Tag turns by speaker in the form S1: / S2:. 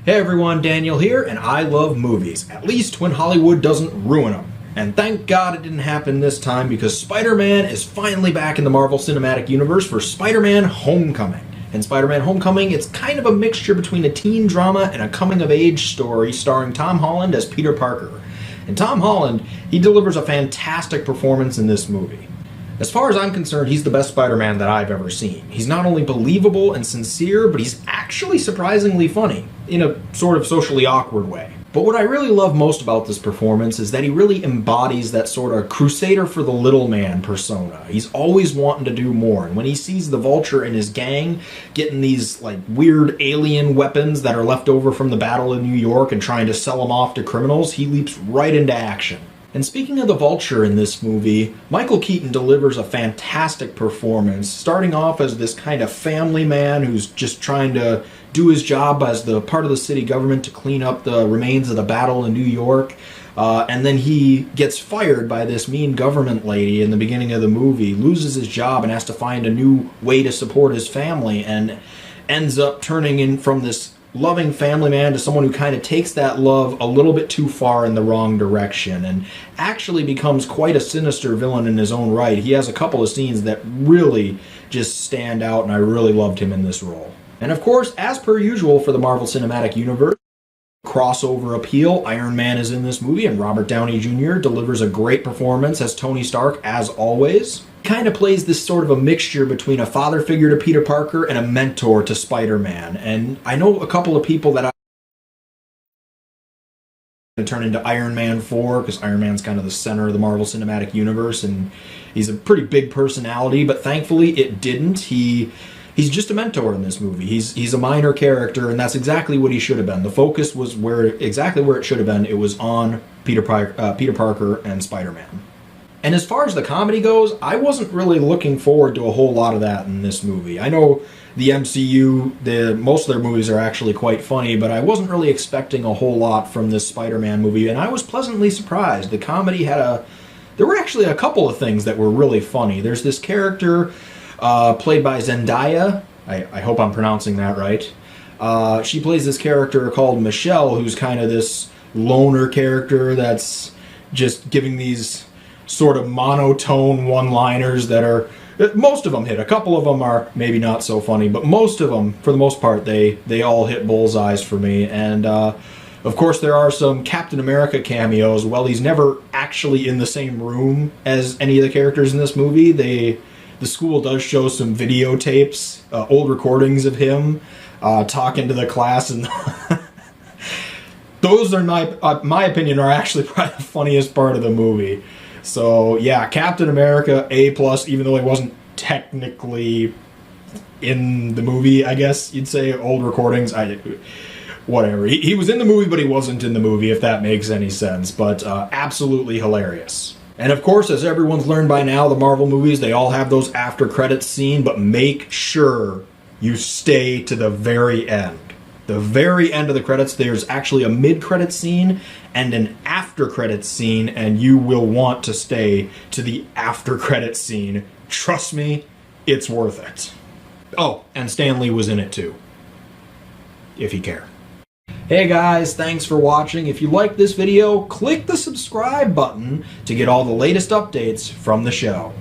S1: Hey everyone, Daniel here, and I love movies, at least when Hollywood doesn't ruin them. And thank God it didn't happen this time because Spider-Man is finally back in the Marvel Cinematic Universe for Spider-Man Homecoming. In Spider-Man Homecoming, it's kind of a mixture between a teen drama and a coming-of-age story starring Tom Holland as Peter Parker. And Tom Holland, he delivers a fantastic performance in this movie. As far as I'm concerned, he's the best Spider-Man that I've ever seen. He's not only believable and sincere, but he's actually surprisingly funny, in a sort of socially awkward way. But what I really love most about this performance is that he really embodies that sort of crusader for the little man persona. He's always wanting to do more, and when he sees the Vulture and his gang getting these like weird alien weapons that are left over from the Battle of New York and trying to sell them off to criminals, he leaps right into action. And speaking of the Vulture in this movie, Michael Keaton delivers a fantastic performance, starting off as this kind of family man who's just trying to do his job as the part of the city government to clean up the remains of the battle in New York. And then he gets fired by this mean government lady in the beginning of the movie, loses his job and has to find a new way to support his family, and ends up turning in from this loving family man to someone who kind of takes that love a little bit too far in the wrong direction and actually becomes quite a sinister villain in his own right. He has a couple of scenes that really just stand out, and I really loved him in this role. And of course, as per usual for the Marvel Cinematic Universe, crossover appeal, Iron Man is in this movie, and Robert Downey Jr. delivers a great performance as Tony Stark, as always. Kind of plays this sort of a mixture between a father figure to Peter Parker and a mentor to Spider-Man. And I know a couple of people that turn into Iron Man 4, because Iron Man's kind of the center of the Marvel Cinematic Universe, and he's a pretty big personality, but thankfully it didn't. He's just a mentor in this movie. He's a minor character, and that's exactly what he should have been. The focus was exactly where it should have been. It was on Peter Parker and Spider-Man. And as far as the comedy goes, I wasn't really looking forward to a whole lot of that in this movie. I know the MCU, most of their movies are actually quite funny, but I wasn't really expecting a whole lot from this Spider-Man movie, and I was pleasantly surprised. The comedy there were actually a couple of things that were really funny. There's this character played by Zendaya. I hope I'm pronouncing that right. She plays this character called Michelle, who's kind of this loner character that's just giving these sort of monotone one-liners that are, most of them hit. A couple of them are maybe not so funny, but most of them, for the most part, they all hit bullseyes for me. And of course there are some Captain America cameos. Well, he's never actually in the same room as any of the characters in this movie. The school does show some videotapes, old recordings of him talking to the class, and those are my opinion are actually probably the funniest part of the movie. So yeah, Captain America A+, even though he wasn't technically in the movie, I guess you'd say. Old recordings, whatever. He was in the movie, but he wasn't in the movie, if that makes any sense. But absolutely hilarious. And of course, as everyone's learned by now, the Marvel movies, they all have those after credits scene, but make sure you stay to the very end. The very end of the credits, there's actually a mid-credits scene and an after-credits scene, and you will want to stay to the after-credits scene. Trust me, it's worth it. Oh, and Stan Lee was in it too, if you care. Hey guys, thanks for watching. If you liked this video, click the subscribe button to get all the latest updates from the show.